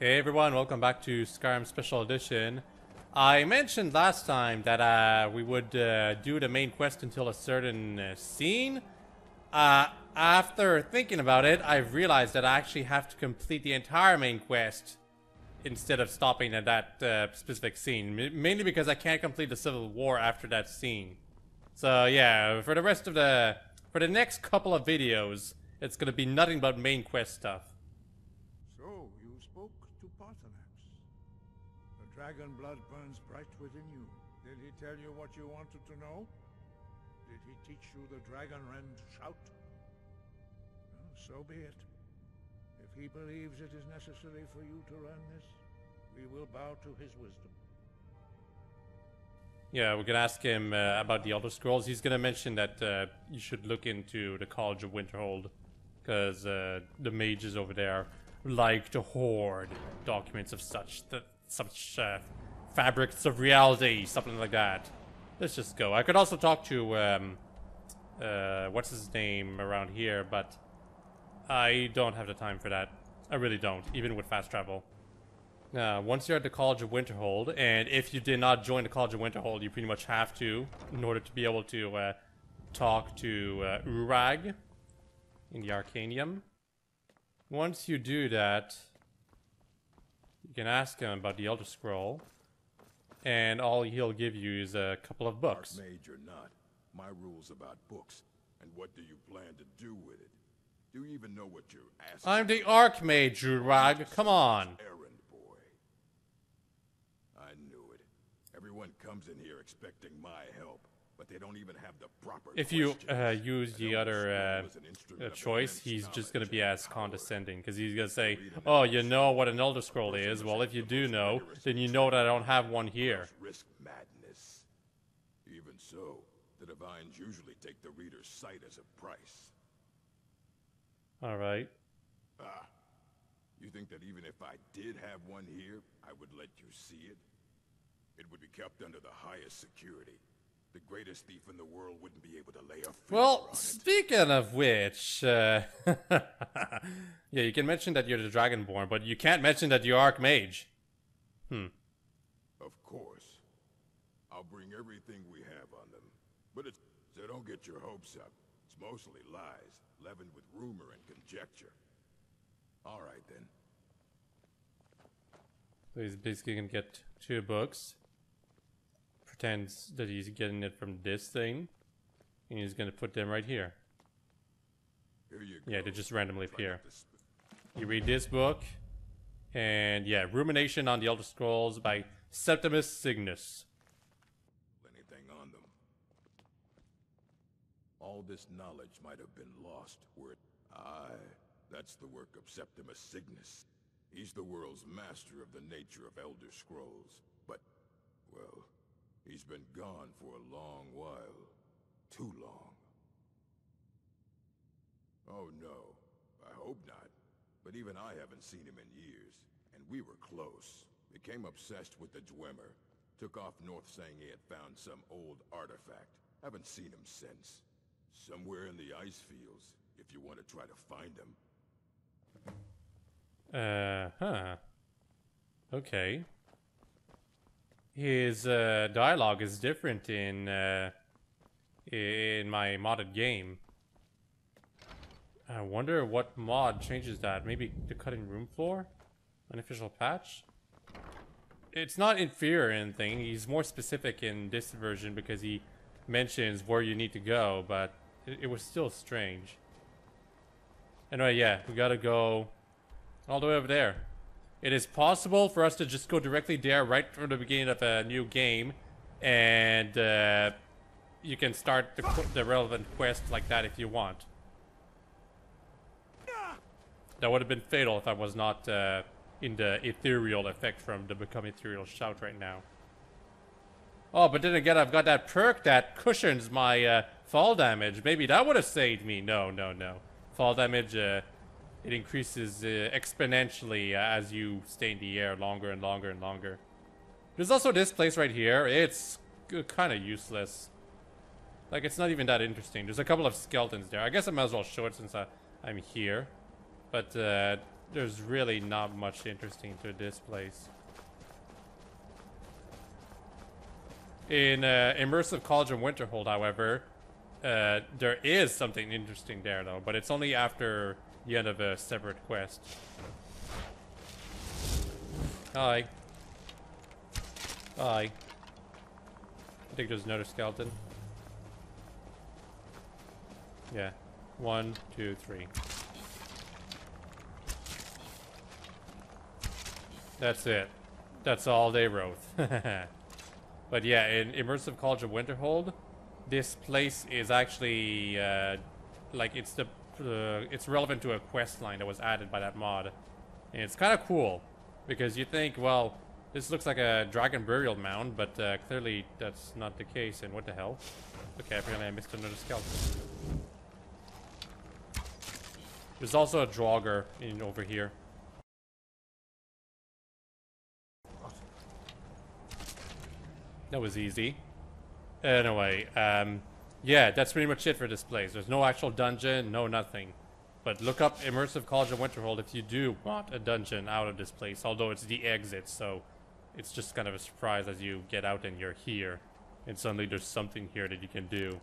Hey everyone, welcome back to Skyrim Special Edition. I mentioned last time that we would do the main quest until a certain scene. After thinking about it, I've realized that I actually have to complete the entire main quest instead of stopping at that specific scene. Mainly because I can't complete the Civil War after that scene. So yeah, for the next couple of videos, it's gonna be nothing but main quest stuff. So, you spoke to Parthenax. The dragon blood burns bright within you. Did he tell you what you wanted to know? Did he teach you the dragon rend shout? Well, so be it. If he believes it is necessary for you to learn this, we will bow to his wisdom. Yeah, we can ask him about the Elder Scrolls. He's gonna mention that you should look into the College of Winterhold, because the mages over there like to hoard documents of such fabrics of reality, something like that. Let's just go. I could also talk to what's his name around here, but I don't have the time for that. I really don't, even with fast travel. Once you're at the College of Winterhold, and if you did not join the College of Winterhold, you pretty much have to, in order to be able to talk to Urag in the Arcanium. Once you do that, you can ask him about the Elder Scroll, and all he'll give you is a couple of books. Archmage or not, my rules about books, and what do you plan to do with it? Do you even know what you're asking? I'm the Archmage, Urag. Come on. Errand boy. I knew it. Everyone comes in here expecting my help, but they don't even have the proper. If you questions. use the An other Elder Scroll is an instrument of choice, immense he's just going to be knowledge as and condescending, because he's power. going to say, Read an oh, Elder you know what an Elder Scroll is? Well, if you do know, then you know that I don't have one here. Risk madness. Even so, the divines usually take the reader's sight as a price. Alright. Ah, you think that even if I did have one here, I would let you see it? It would be kept under the highest security. The greatest thief in the world wouldn't be able to lay a finger Well, on it. speaking of which, yeah, you can mention that you're the Dragonborn, but you can't mention that you're Archmage. Of course. I'll bring everything we have on them. But it's... so don't get your hopes up. It's mostly lies, leavened with rumor and conjecture. All right, then. So he's basically gonna get 2 books. Pretends that he's getting it from this thing. And he's gonna put them right here. Here you go. Yeah, they just randomly Try appear. not to You read this book. And yeah, Rumination on the Elder Scrolls by Septimus Signus. anything on them. All this knowledge might have been lost were it... Aye, that's the work of Septimus Signus. He's the world's master of the nature of Elder Scrolls. But, well, he's been gone for a long while. Too long. Oh no, I hope not. But even I haven't seen him in years. And we were close. Became obsessed with the Dwemer. Took off north saying he had found some old artifact. Haven't seen him since. Somewhere in the ice fields, if you want to try to find him. Okay. His dialogue is different in my modded game. I wonder what mod changes that. Maybe the cutting room floor? Unofficial patch? It's not inferior or anything. He's more specific in this version because he mentions where you need to go, but it was still strange. Anyway, yeah, we gotta go all the way over there. It is possible for us to just go directly there right from the beginning of a new game, and you can start the relevant quest like that if you want. That would have been fatal if I was not in the ethereal effect from the Become Ethereal shout right now. Oh, but then again, I've got that perk that cushions my fall damage. Maybe that would have saved me. No, no, no. Fall damage, it increases exponentially as you stay in the air longer and longer and longer. There's also this place right here. It's kind of useless. Like, it's not even that interesting. There's a couple of skeletons there. I guess I might as well show it since I'm here. But there's really not much interesting to this place. In Immersive Cauldron Winterhold, however, there is something interesting there, though, but it's only after the end of a separate quest. Hi. Hi. I think there's another skeleton. Yeah. 1, 2, 3. That's it. That's all they wrote. But yeah, in Immersive Cauldron Winterhold, this place is actually like it's relevant to a quest line that was added by that mod, and it's kind of cool because you think, well, this looks like a dragon burial mound, but clearly that's not the case. And what the hell? Okay, apparently I missed another skeleton. There's also a Draugr in over here. That was easy. Anyway, yeah, that's pretty much it for this place. There's no actual dungeon, no nothing. But look up Immersive Cauldron Winterhold if you do want a dungeon out of this place, although it's the exit, so it's just kind of a surprise as you get out and you're here. And suddenly there's something here that you can do.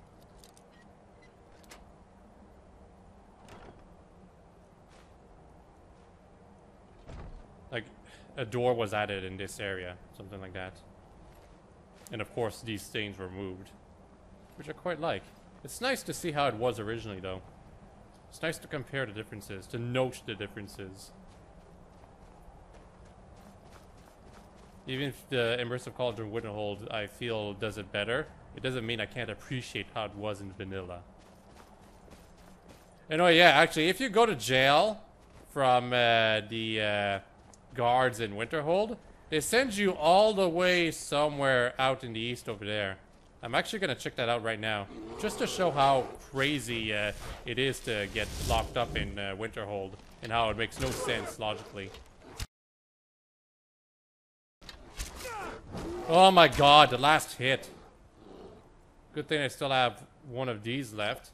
Like, a door was added in this area, something like that. And of course, these things were moved, which I quite like. It's nice to see how it was originally, though. It's nice to compare the differences, to note the differences. Even if the Immersive Cauldron Winterhold, I feel, does it better, it doesn't mean I can't appreciate how it was in vanilla. Anyway, yeah, actually, if you go to jail from the guards in Winterhold, they send you all the way somewhere out in the east over there. I'm actually going to check that out right now, just to show how crazy it is to get locked up in Winterhold, and how it makes no sense logically. Oh my god, the last hit. Good thing I still have one of these left.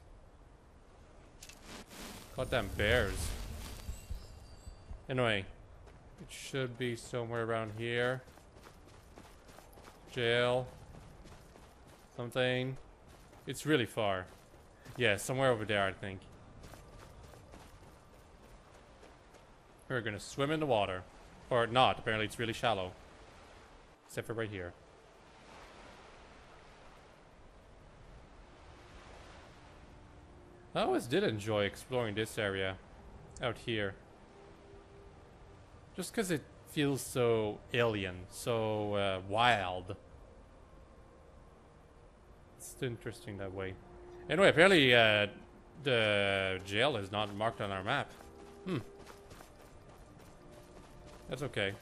Goddamn bears. Anyway. It should be somewhere around here. Jail. Something. It's really far. Yeah, somewhere over there, I think. We're gonna swim in the water. Or not, apparently it's really shallow. Except for right here. I always did enjoy exploring this area. Out here. Just because it feels so alien, so wild. It's interesting that way. Anyway, apparently the jail is not marked on our map. That's okay.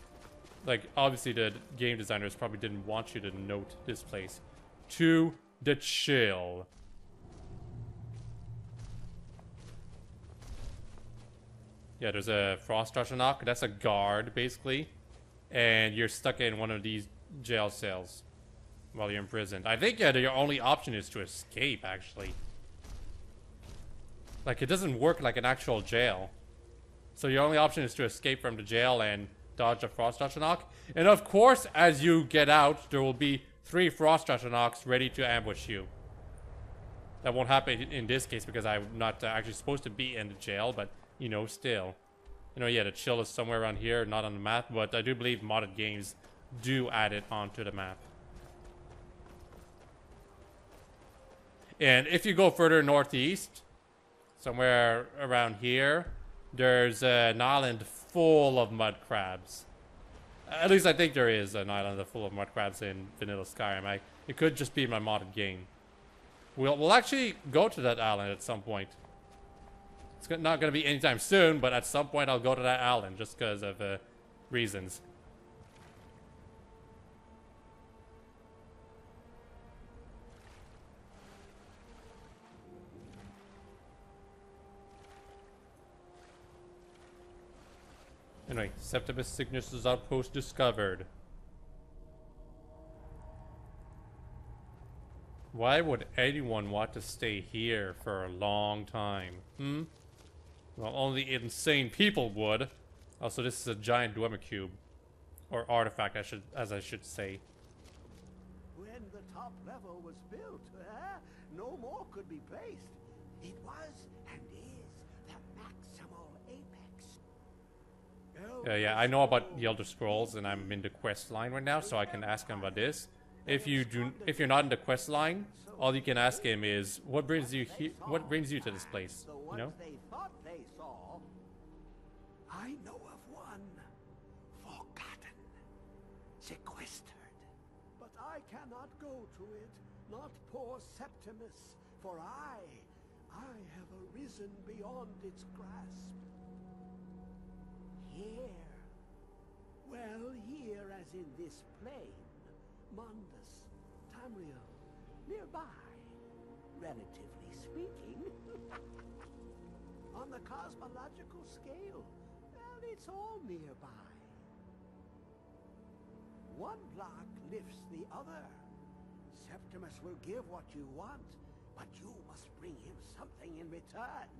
Like, obviously the game designers probably didn't want you to note this place. To the chill. Yeah, there's a Frost Rashanok. That's a guard, basically. And you're stuck in one of these jail cells while you're imprisoned. I think, yeah, your only option is to escape, actually. Like, it doesn't work like an actual jail. So your only option is to escape from the jail and dodge a Frost Rashanok. And of course, as you get out, there will be 3 Frost Rashanok's ready to ambush you. That won't happen in this case because I'm not actually supposed to be in the jail, but... you know, still. You know, yeah, the chill is somewhere around here, not on the map, but I do believe modded games do add it onto the map. And if you go further northeast, somewhere around here, there's an island full of mud crabs. At least I think there is an island full of mud crabs in vanilla Skyrim. It could just be my modded game. We'll actually go to that island at some point. It's not going to be anytime soon, but at some point I'll go to that island just because of reasons. Anyway, Septimus Cygnus' outpost discovered. Why would anyone want to stay here for a long time? Well, only insane people would. Also, this is a giant Dwemer cube. Or artifact, as I should say. When the top level was built, no more could be placed. It was and is the maximal apex. Yeah, I know about the Elder Scrolls, and I'm in the quest line right now, so I can ask him about this. If you're not in the quest line, all you can ask him is, what brings you here? What brings you to this place? You know? They thought they saw. I know of one, forgotten, sequestered. But I cannot go to it, not poor Septimus, for I have arisen beyond its grasp. Here, well, here as in this plain, Mundus, Tamriel, nearby, relatively speaking. On the cosmological scale, well, it's all nearby. One block lifts the other. Septimus will give what you want, but you must bring him something in return.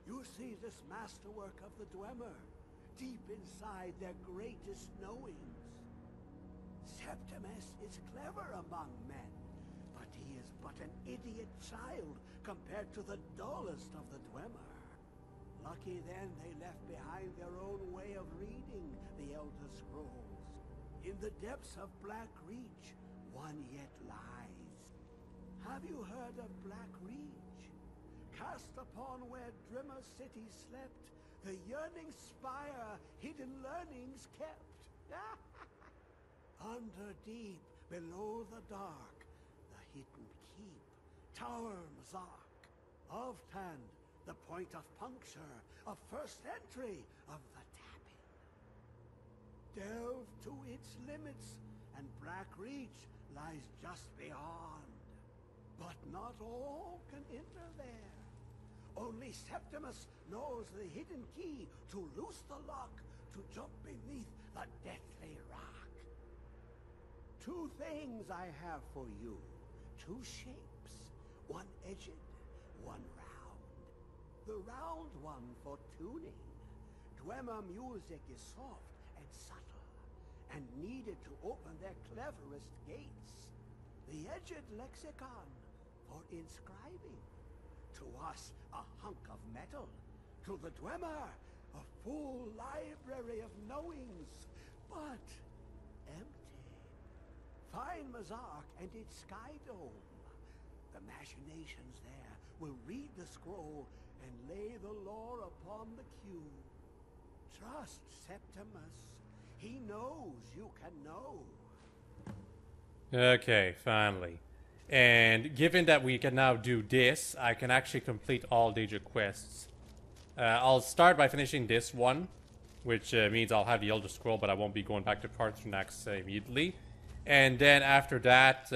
You see this masterwork of the Dwemer, deep inside their greatest knowings. Septimus is clever among men, but he is but an idiot child compared to the dullest of the Dwemer. Lucky then they left behind their own way of reading the Elder Scrolls. In the depths of Black Reach, one yet lies. Have you heard of Black Reach? Cast upon where Drimmer City slept, the yearning spire, hidden learnings kept. Under deep, below the dark, the hidden keep, Tower Mazark, of Tand, the point of puncture, of first entry of the tapping. Delve to its limits, and Black Reach lies just beyond. But not all can enter there. Only Septimus knows the hidden key to loose the lock, to jump beneath the deathly rock. Two things I have for you. Two shapes. One edged, one round. The round one for tuning. Dwemer music is soft and subtle, and needed to open their cleverest gates. The edged lexicon for inscribing. To us, a hunk of metal. To the Dwemer, a full library of knowings, but empty. Find Mazark and its sky dome. The machinations there will read the scroll and lay the lore upon the cube. Trust Septimus. He knows you can know. Okay, finally. And given that we can now do this, I can actually complete all Daedra quests. I'll start by finishing this one, which means I'll have the Elder Scroll, but I won't be going back to Paarthurnax immediately. And then after that,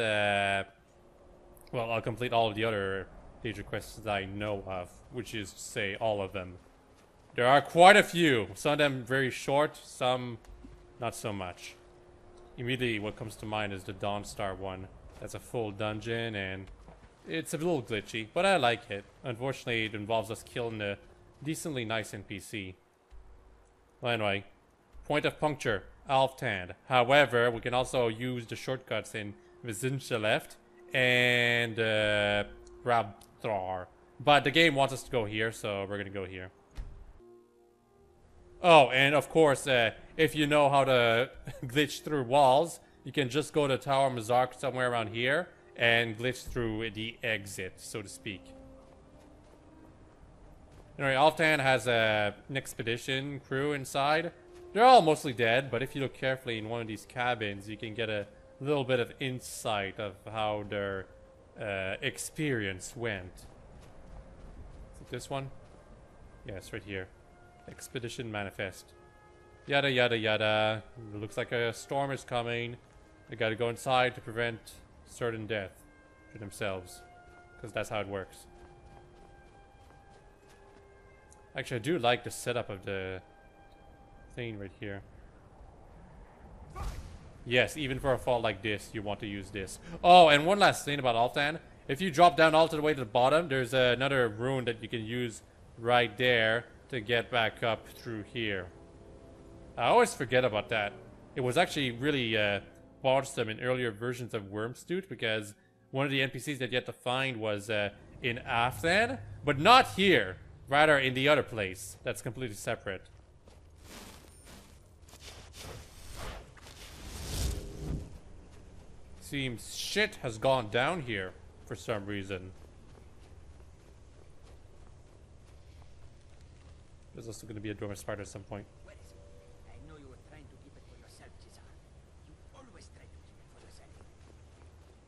well, I'll complete all of the other Daedra quests that I know of, which is to say all of them. There are quite a few. Some of them very short, some not so much. Immediately what comes to mind is the Dawnstar one. That's a full dungeon, and it's a little glitchy, but I like it. Unfortunately, it involves us killing a decently nice NPC. Well, anyway, point of puncture, Alftand. However, we can also use the shortcuts in Vizincha and Rabthar. But the game wants us to go here, so we're gonna go here. Oh, and of course, if you know how to glitch through walls, you can just go to Tower Mazark somewhere around here and glitch through the exit, so to speak. Anyway, Alftan has an expedition crew inside. They're all mostly dead, but if you look carefully in one of these cabins, you can get a little bit of insight of how their experience went. Is it this one? Yeah, it's right here. Expedition Manifest. Yada yada yada. It looks like a storm is coming. They gotta go inside to prevent certain death for themselves. Because that's how it works. Actually, I do like the setup of the thing right here. Yes, even for a fault like this, you want to use this. Oh, and one last thing about Altan. If you drop down all the way to the bottom, there's another rune that you can use right there to get back up through here. I always forget about that. It was actually really bothersome in earlier versions of Wormstute because one of the NPCs that you had to find was in Afghan, but not here. Rather in the other place. That's completely separate. Seems shit has gone down here for some reason. There's also going to be a dormant spider at some point. Where is it? I know you were trying to keep it for yourself, Cesar. You always try to keep it for yourself.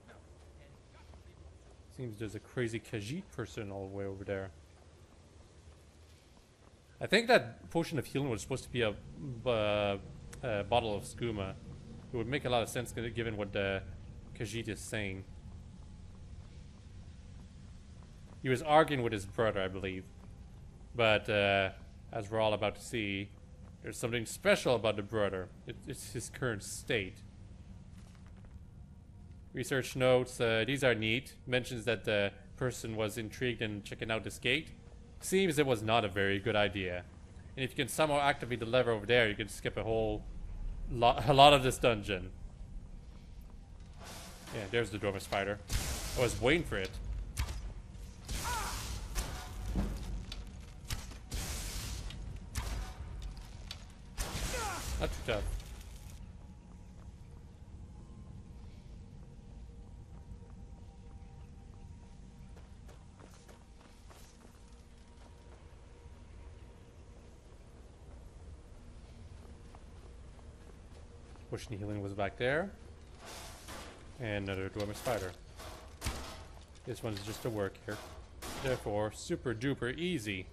No. Seems there's a crazy Khajiit person all the way over there. I think that potion of healing was supposed to be a bottle of skooma. It would make a lot of sense given what the Khajiit is saying. He was arguing with his brother, I believe. But as we're all about to see, there's something special about the brother. It's his current state. Research notes, these are neat. Mentions that the person was intrigued in checking out this gate. Seems it was not a very good idea. And if you can somehow activate the lever over there, you can skip a lot of this dungeon. Yeah, there's the dormant spider. I was waiting for it. Not too tough. Potion healing was back there. And another dormant spider. This one's just a work here. Therefore, super duper easy.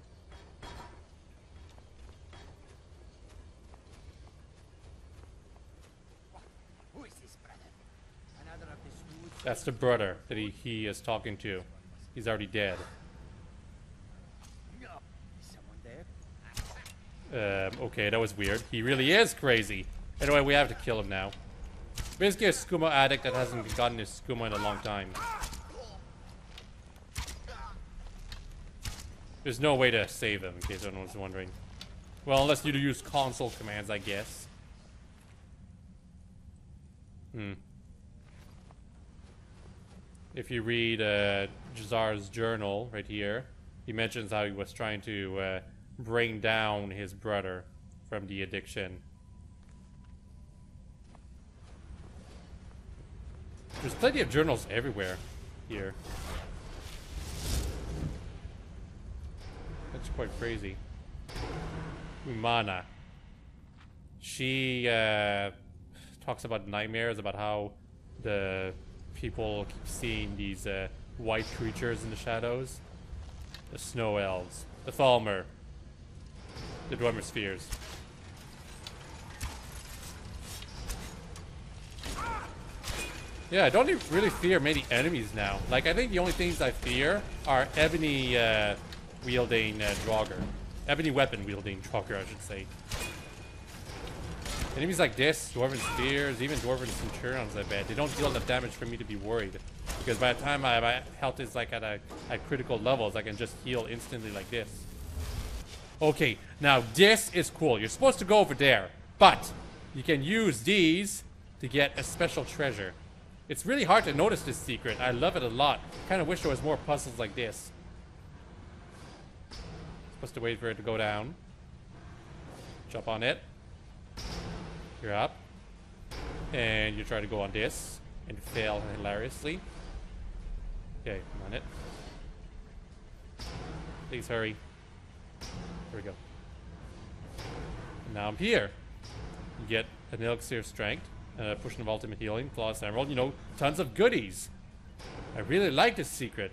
Who is this, brother? Another of the stooges? That's the brother that he is talking to. He's already dead. No. Is someone there? Okay, that was weird. He really is crazy. Anyway, we have to kill him now. Basically a skooma addict that hasn't gotten his skooma in a long time. There's no way to save him, in case anyone was wondering. Well, unless you use console commands, I guess. If you read Jazar's journal right here, he mentions how he was trying to bring down his brother from the addiction. There's plenty of journals everywhere here. That's quite crazy. Umana. She talks about nightmares, about how the people keep seeing these white creatures in the shadows. The snow elves. The Thalmor. The Dwemer spheres. Yeah, I don't really fear many enemies now. Like, I think the only things I fear are ebony wielding Draugr. Ebony weapon wielding Draugr, I should say. Enemies like this, Dwarven Spears, even Dwarven Centurions, I bet, they don't deal enough damage for me to be worried. Because by the time my health is like at critical levels, I can just heal instantly like this. Okay, now this is cool. You're supposed to go over there, but you can use these to get a special treasure. It's really hard to notice this secret. I love it a lot. Kind of wish there was more puzzles like this. Supposed to wait for it to go down. Jump on it. You're up. And you try to go on this. And fail hilariously. Okay, come on it. Please hurry. There we go. And now I'm here. You get an elixir of strength. Potion of ultimate healing, flawless emerald, you know, tons of goodies. I really like this secret.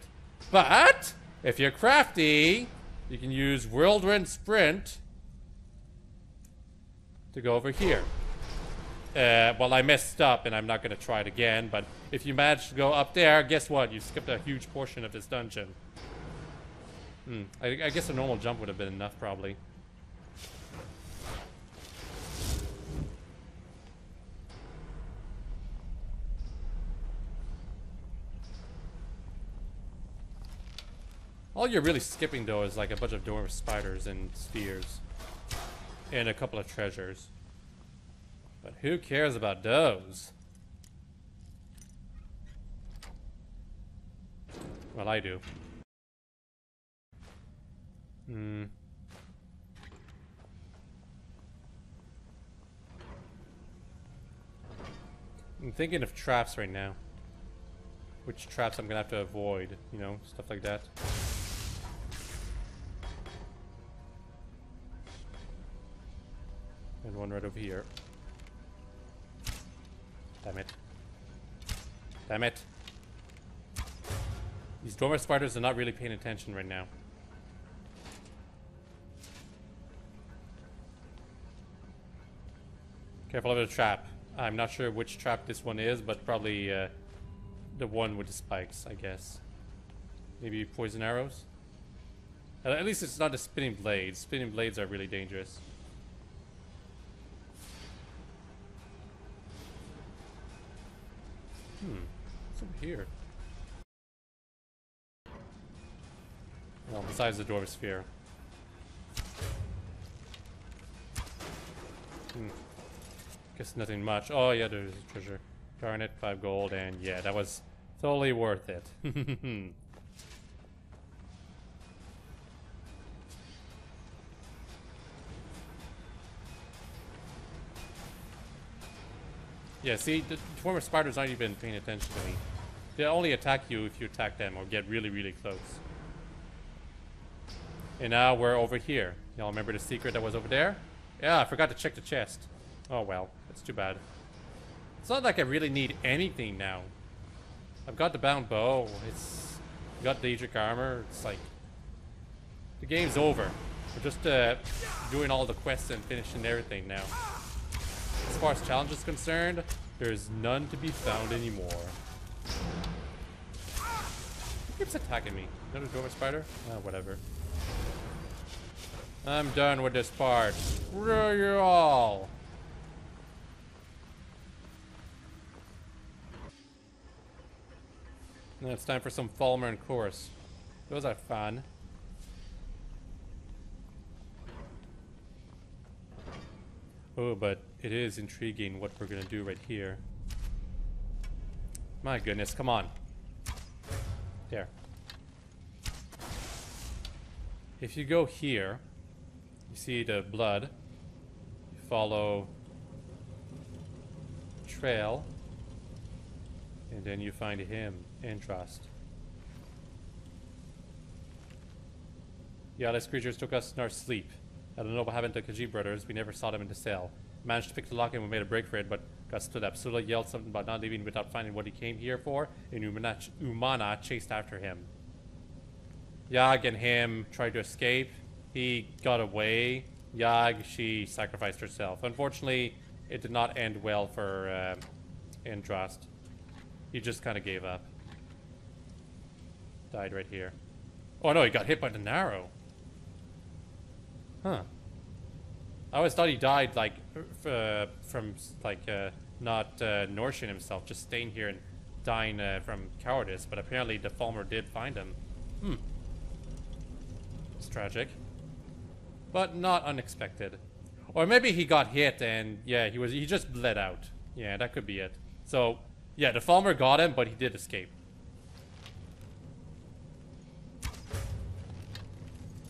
But if you're crafty, you can use Whirlwind Sprint to go over here. Well, I messed up and I'm not going to try it again, but if you manage to go up there, guess what? You skipped a huge portion of this dungeon. I guess a normal jump would have been enough, probably. All you're really skipping though is like a bunch of dwarf spiders and spheres. And a couple of treasures. But who cares about those? Well, I do. I'm thinking of traps right now. Which traps I'm gonna have to avoid, you know, stuff like that. And one right over here. Damn it. Damn it. These dormer spiders are not really paying attention right now. Careful of the trap. I'm not sure which trap this one is, but probably the one with the spikes, I guess. Maybe poison arrows? At least it's not the spinning blades. Spinning blades are really dangerous. What's over here? Well, besides the dwarf sphere. Guess nothing much. Oh yeah, there's a treasure. Darn it, 5 gold, and yeah, that was totally worth it. Yeah, see, the former spiders aren't even paying attention to me. They only attack you if you attack them or get really, really close. And now we're over here. Y'all remember the secret that was over there? Yeah, I forgot to check the chest. Oh well, that's too bad. It's not like I really need anything now. I've got the bound bow. It's got Daedric armor. It's like the game's over. We're just doing all the quests and finishing everything now. As far as challenge is concerned, there's none to be found anymore. Who keeps attacking me? Another dwarf spider? Ah, whatever. I'm done with this part. Screw you all. Now it's time for some Falmer and Chorus. Those are fun. Oh, but it is intriguing what we're gonna do right here. My goodness, come on. There. If you go here, you see the blood. You follow trail, and then you find him, Entrust. Yeah, these creatures took us in our sleep. I don't know what happened to Khajiit brothers. We never saw them in the cell. Managed to pick the lock and we made a break for it, but got stood up. Sula yelled something about not leaving without finding what he came here for, and Umana chased after him. Yag and him tried to escape. He got away. Yag, she sacrificed herself. Unfortunately, it did not end well for Endrast. He just kind of gave up. Died right here. Oh no, he got hit by the arrow. Huh. I always thought he died like from like not nourishing himself, just staying here and dying from cowardice. But apparently the Falmer did find him. It's tragic, but not unexpected. Or maybe he got hit and yeah, he just bled out. Yeah, that could be it. So yeah, the Falmer got him, but he did escape.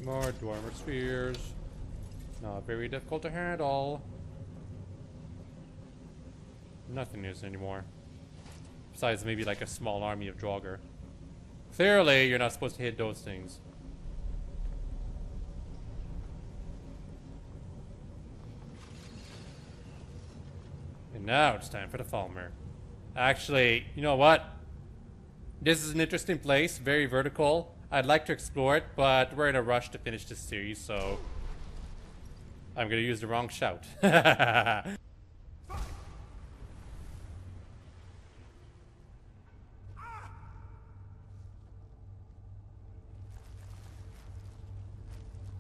More Dwarmer spheres. Not very difficult to handle. Nothing is anymore. Besides maybe like a small army of Draugr. Clearly, you're not supposed to hit those things. And now it's time for the Falmer. Actually, you know what? This is an interesting place, very vertical. I'd like to explore it, but we're in a rush to finish this series, so I'm gonna use the wrong shout.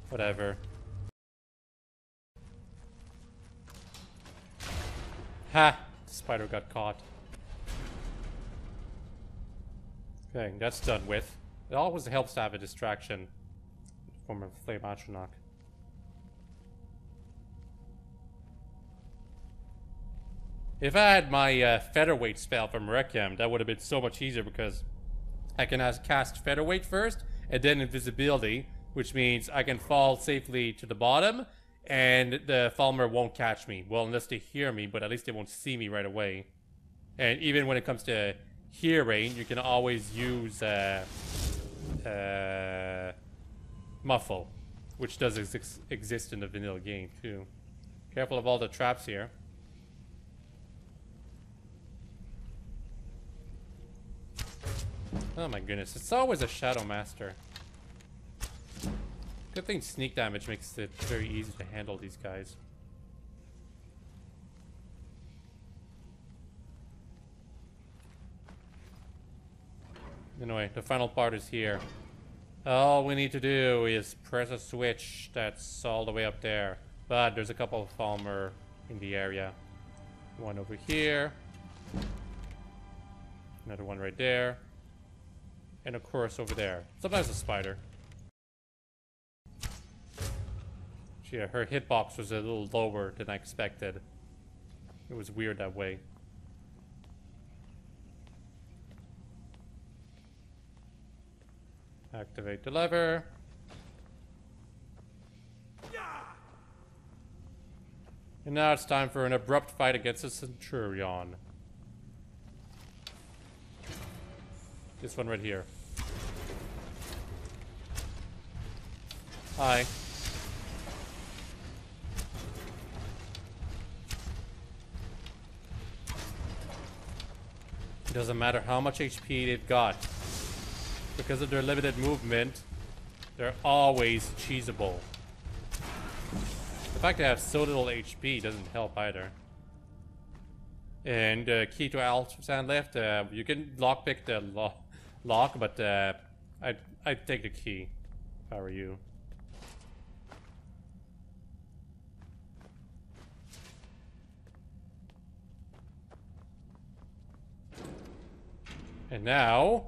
Whatever. Ha! The spider got caught. Okay, that's done with. It always helps to have a distraction from a flame atronach. If I had my featherweight spell from Requiem, that would have been so much easier because I can cast featherweight first and then invisibility, which means I can fall safely to the bottom and the Falmer won't catch me. Well, unless they hear me, but at least they won't see me right away. And even when it comes to hearing, you can always use Muffle, which does exist in the vanilla game too. Careful of all the traps here. Oh my goodness, it's always a Shadow Master. Good thing sneak damage makes it very easy to handle these guys. Anyway, the final part is here. All we need to do is press a switch that's all the way up there. But there's a couple of Falmer in the area. One over here. Another one right there. And of course over there. Sometimes a spider. Yeah, her hitbox was a little lower than I expected. It was weird that way. Activate the lever. And now it's time for an abrupt fight against a Centurion. This one right here. Hi. It doesn't matter how much HP they've got. Because of their limited movement, they're always cheesable. The fact they have so little HP doesn't help either. And key to Alzan left, you can lockpick the lock, but I'd take the key if I were you. And now...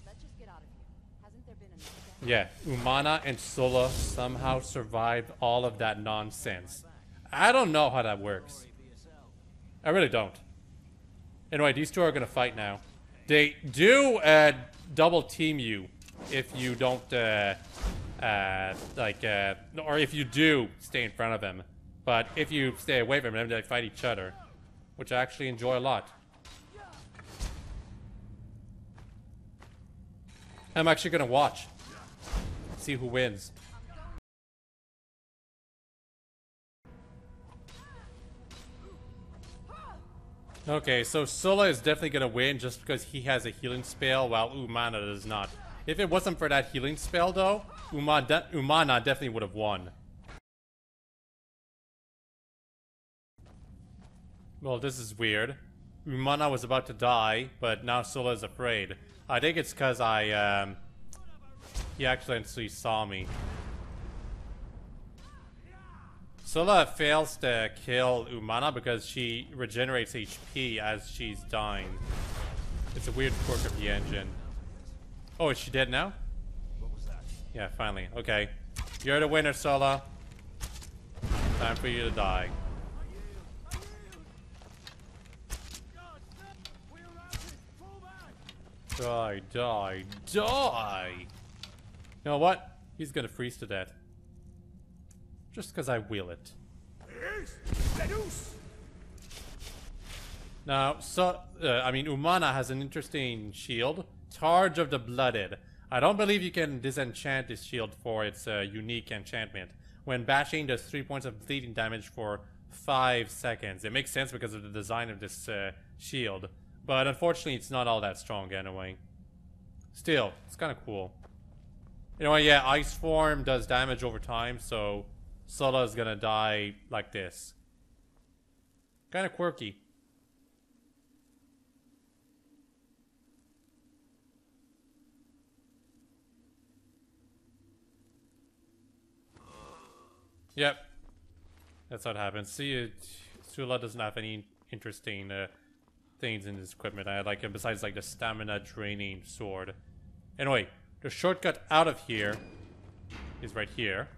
let's just get out of here. Hasn't there been another yeah, Umana and Sulla somehow survived all of that nonsense. I don't know how that works. I really don't. Anyway, these two are gonna fight now. They do double team you if you don't or if you do stay in front of them. But if you stay away from them, they fight each other, which I actually enjoy a lot. I'm actually gonna watch. See who wins. Okay, so Sulla is definitely gonna win just because he has a healing spell while Umana does not. If it wasn't for that healing spell though, Umana definitely would have won. Well, this is weird. Umana was about to die, but now Sulla is afraid. I think it's because he actually saw me. Sulla fails to kill Umana because she regenerates HP as she's dying. It's a weird quirk of the engine. Oh, is she dead now? Yeah, finally. Okay. You're the winner, Sulla. Time for you to die. Die, die, die! You know what? He's gonna freeze to death. Just because I will it. Now, Umana has an interesting shield. Charge of the Blooded. I don't believe you can disenchant this shield for its unique enchantment. When bashing, does 3 points of bleeding damage for 5 seconds. It makes sense because of the design of this shield. But unfortunately, it's not all that strong anyway. Still, it's kind of cool. Anyway, yeah, Ice Form does damage over time, so Sulla's gonna die like this. Kind of quirky. Yep. That's what happens. See, Sulla doesn't have any interesting things in his equipment. I like him besides like the stamina draining sword. Anyway, the shortcut out of here is right here.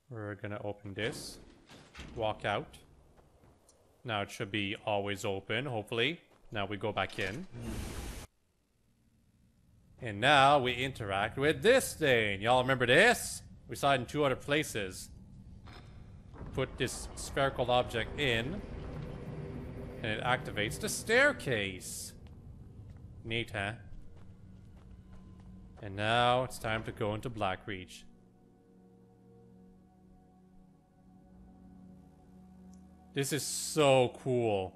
We're gonna open this. Walk out. Now it should be always open, hopefully. Now we go back in. And now we interact with this thing. Y'all remember this? We saw it in 2 other places. Put this spherical object in. And it activates the staircase. Neat, huh? And now it's time to go into Blackreach. This is so cool.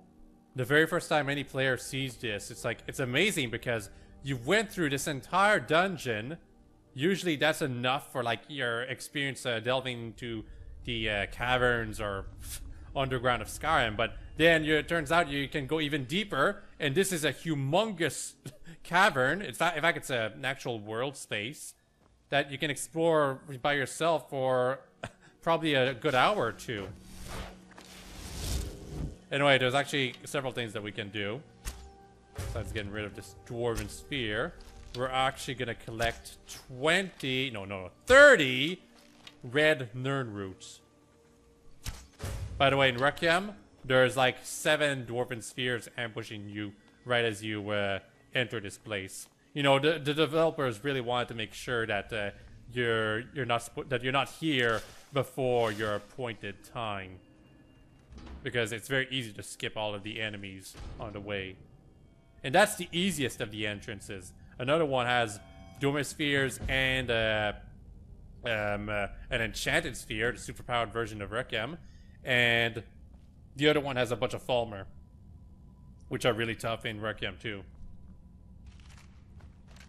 The very first time any player sees this, it's like, it's amazing because you went through this entire dungeon. Usually that's enough for like your experience delving into the caverns or underground of Skyrim, but then it turns out you can go even deeper, and this is a humongous cavern. In fact, it's an actual world space that you can explore by yourself for probably a good hour or 2. Anyway, there's actually several things that we can do. Besides getting rid of this dwarven sphere, we're actually gonna collect 30 red Nern roots. By the way, in Requiem, there's like 7 dwarven spheres ambushing you right as you enter this place. You know, the developers really wanted to make sure that you're not here before your appointed time, because it's very easy to skip all of the enemies on the way. And that's the easiest of the entrances. Another one has Dormant Spheres and an Enchanted Sphere, the superpowered version of Requiem. And the other one has a bunch of Falmer, which are really tough in Requiem too.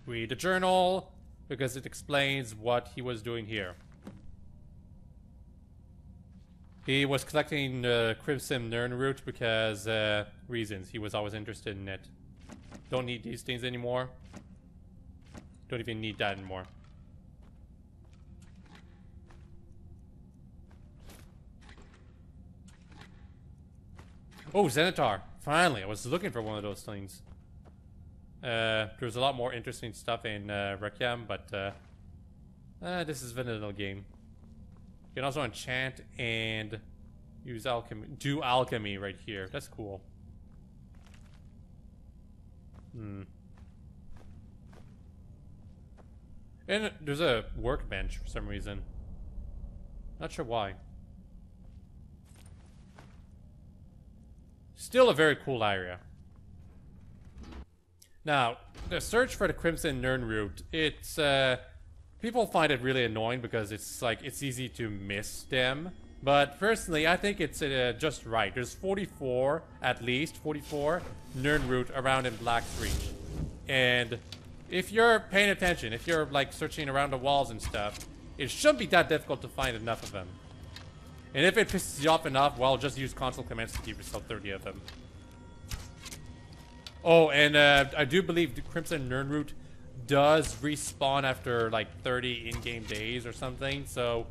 Read the journal, because it explains what he was doing here. He was collecting Crimson Nern Root because reasons. He was always interested in it. Don't need these things anymore. Don't even need that anymore. Oh, Xenatar. Finally, I was looking for one of those things. There's a lot more interesting stuff in Requiem, but this is a vanilla game. You can also enchant and use alchemy. Do alchemy right here. That's cool. And there's a workbench for some reason. Not sure why. Still a very cool area. Now, the search for the Crimson Nern Root, it's people find it really annoying because it's like it's easy to miss them. But personally, I think it's just right. There's 44, at least 44 Nern Root around in Blackreach. And if you're paying attention, if you're like searching around the walls and stuff, it shouldn't be that difficult to find enough of them. And if it pisses you off enough, well, just use console commands to give yourself 30 of them. Oh, and I do believe the Crimson Nern Root does respawn after like 30 in-game days or something. So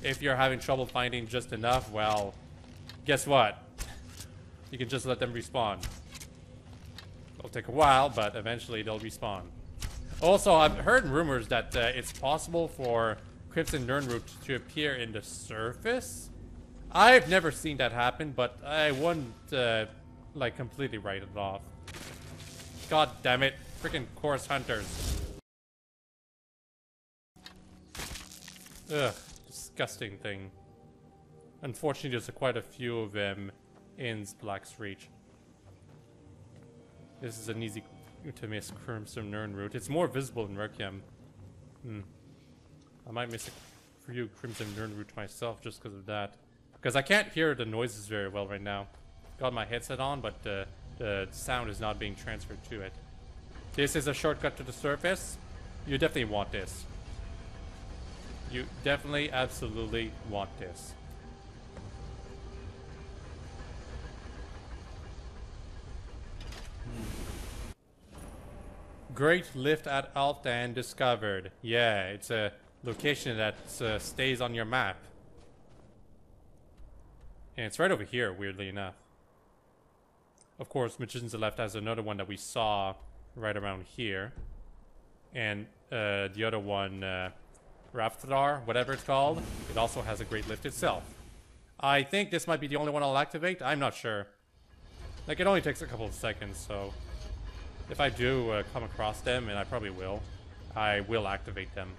if you're having trouble finding just enough, well, guess what? You can just let them respawn. It'll take a while, but eventually they'll respawn. Also, I've heard rumors that it's possible for Crimson Nern Root to appear in the surface. I've never seen that happen, but I wouldn't like completely write it off. God damn it, freaking Chorus Hunters. Ugh, disgusting thing. Unfortunately, there's quite a few of them in Blackreach. This is an easy to miss Crimson Nern Root. It's more visible in Requiem. I might miss a few Crimson Nern Root myself just because of that. Because I can't hear the noises very well right now. Got my headset on, but the sound is not being transferred to it. This is a shortcut to the surface. You definitely want this. You definitely, absolutely want this. Great lift at Altan discovered. Yeah, it's a location that stays on your map. And it's right over here, weirdly enough. Of course, Magician's Left has another one that we saw right around here. And the other one, Raptor, whatever it's called, it also has a great lift itself. I think this might be the only one I'll activate. I'm not sure. Like, it only takes a couple of seconds, so if I do come across them, and I probably will, I will activate them.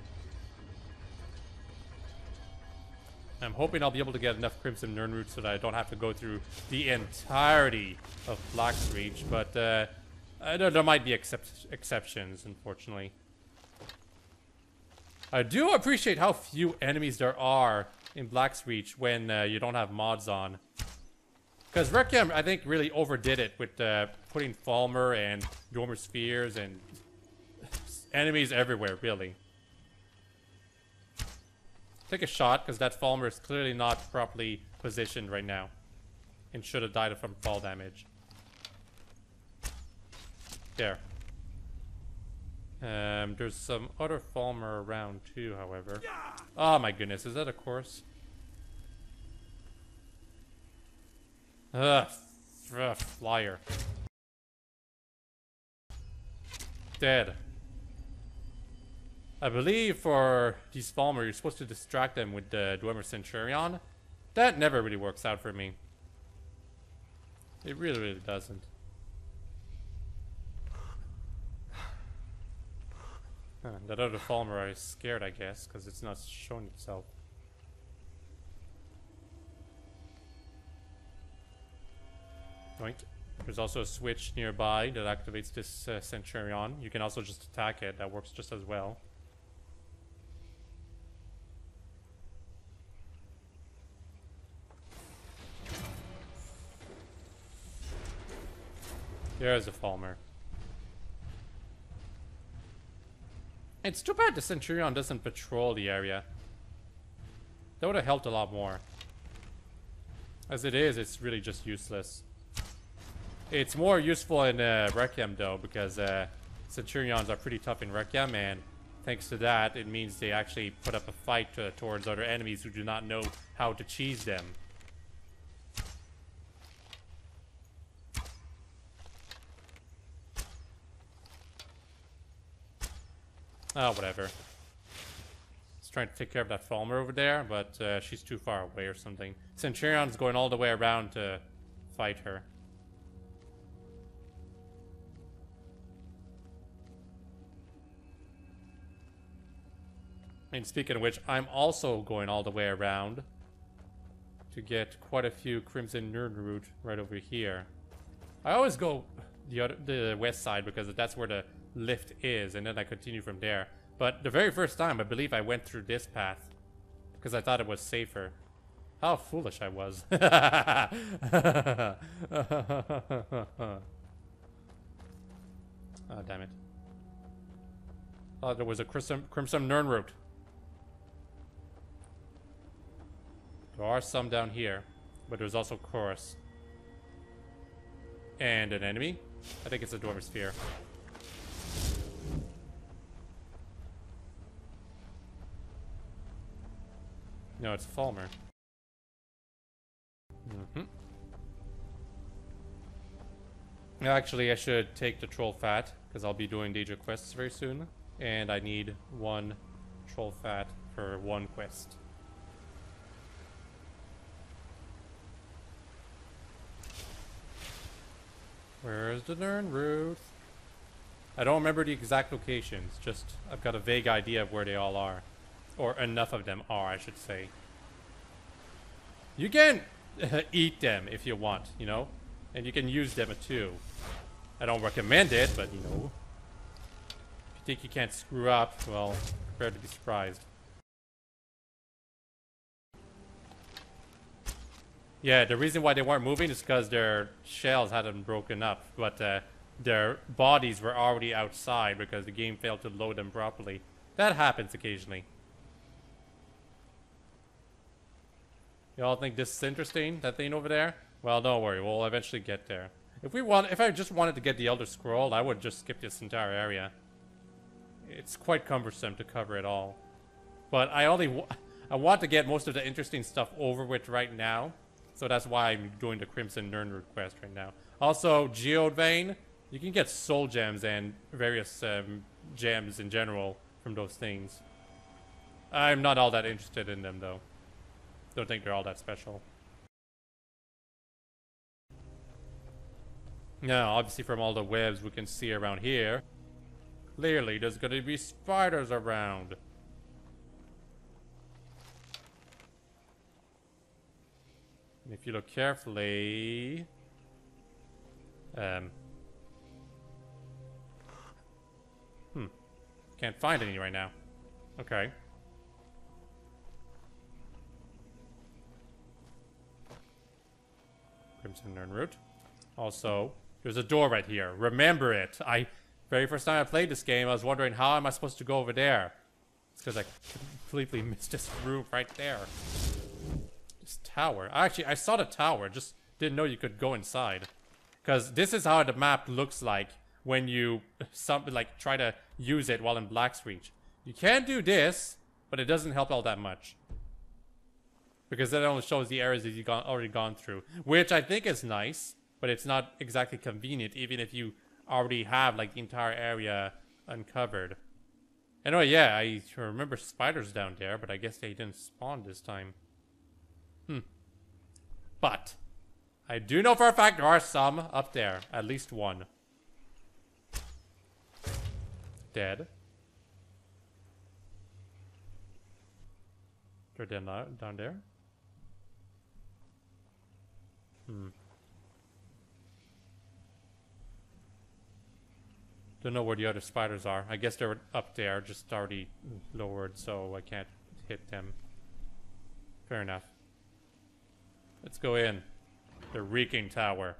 I'm hoping I'll be able to get enough Crimson Nirnroot so that I don't have to go through the entirety of Blacksreach, but there might be exceptions, unfortunately. I do appreciate how few enemies there are in Blacksreach when you don't have mods on. Because Requiem, I think, really overdid it with putting Falmer and Dormer Spheres and enemies everywhere, really. Take a shot, because that Falmer is clearly not properly positioned right now. And should have died from fall damage. There. There's some other Falmer around too, however. Oh my goodness, is that a course? Ugh, flyer. Dead. I believe for these Falmer, you're supposed to distract them with the Dwemer Centurion. That never really works out for me. It really, really doesn't. Huh, that other Falmer is scared, I guess, because it's not showing itself. Doink. There's also a switch nearby that activates this Centurion. You can also just attack it. That works just as well. There's a Falmer. It's too bad the Centurion doesn't patrol the area. That would have helped a lot more. As it is, it's really just useless. It's more useful in Requiem though, because Centurions are pretty tough in Requiem, and thanks to that, it means they actually put up a fight towards other enemies who do not know how to cheese them. Oh, whatever. Just trying to take care of that Falmer over there, but she's too far away or something. Centurion's going all the way around to fight her. And speaking of which, I'm also going all the way around to get quite a few Crimson Nirnroot right over here. I always go the west side because that's where the lift is, and then I continue from there. But the very first time, I believe I went through this path because I thought it was safer. How foolish I was. Oh, damn it. Thought there was a Crimson Nirnroot. There are some down here, but there's also Chorus. And an enemy? I think it's a Dwemer Sphere. No, it's Falmer. Actually, I should take the Troll Fat, because I'll be doing Daedra quests very soon. And I need 1 Troll Fat for 1 quest. Where's the Nirnroot? I don't remember the exact locations, just I've got a vague idea of where they all are. Or enough of them are, I should say. You can eat them if you want, you know? And you can use them too. I don't recommend it, but you know. If you think you can't screw up, well, prepare to be surprised. Yeah, the reason why they weren't moving is because their shells hadn't broken up, but their bodies were already outside because the game failed to load them properly. That happens occasionally. Y'all think this is interesting, that thing over there? Well, don't worry, we'll eventually get there. If I just wanted to get the Elder Scroll, I would just skip this entire area. It's quite cumbersome to cover it all. But I want to get most of the interesting stuff over with right now. So that's why I'm doing the Crimson Nirnroot quest right now. Also, Geode Vein. You can get soul gems and various gems in general from those things. I'm not all that interested in them though. Don't think they're all that special. Now, obviously from all the webs we can see around here, clearly there's gonna be spiders around. And if you look carefully... Can't find any right now. Okay. Crimson Nernroot. Also, there's a door right here. Remember it. Very first time I played this game, I was wondering how am I supposed to go over there. It's because I completely missed this room right there. This tower. Actually, I saw the tower. Just didn't know you could go inside. Because this is how the map looks like when you try to use it while in Blacksreach. You can do this, but it doesn't help all that much. Because it only shows the areas that you've already gone through. Which I think is nice, but it's not exactly convenient, even if you already have like the entire area uncovered. Anyway, yeah, I remember spiders down there, but I guess they didn't spawn this time. But I do know for a fact there are some up there. At least one. Dead. They're dead down there. Don't know where the other spiders are. I guess they're up there, just already lowered, so I can't hit them. Fair enough. Let's go in. The reeking tower.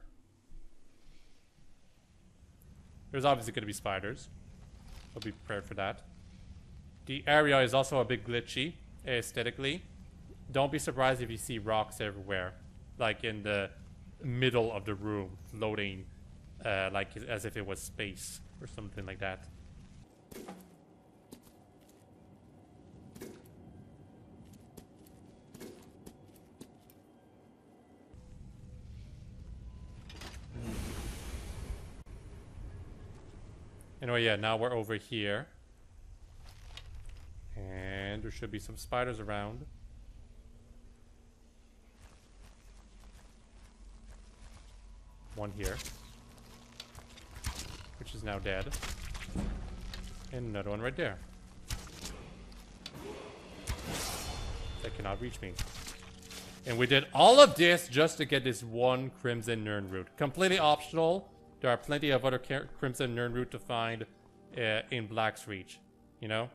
There's obviously going to be spiders. So be prepared for that. The area is also a bit glitchy, aesthetically. Don't be surprised if you see rocks everywhere. Like in the middle of the room, floating like as if it was space or something like that. Anyway, yeah, now we're over here. And there should be some spiders around. One here. Which is now dead. And another one right there. That cannot reach me. And we did all of this just to get this one Crimson Nernroot. Completely optional. There are plenty of other Crimson Nernroot to find in Blacksreach. You know?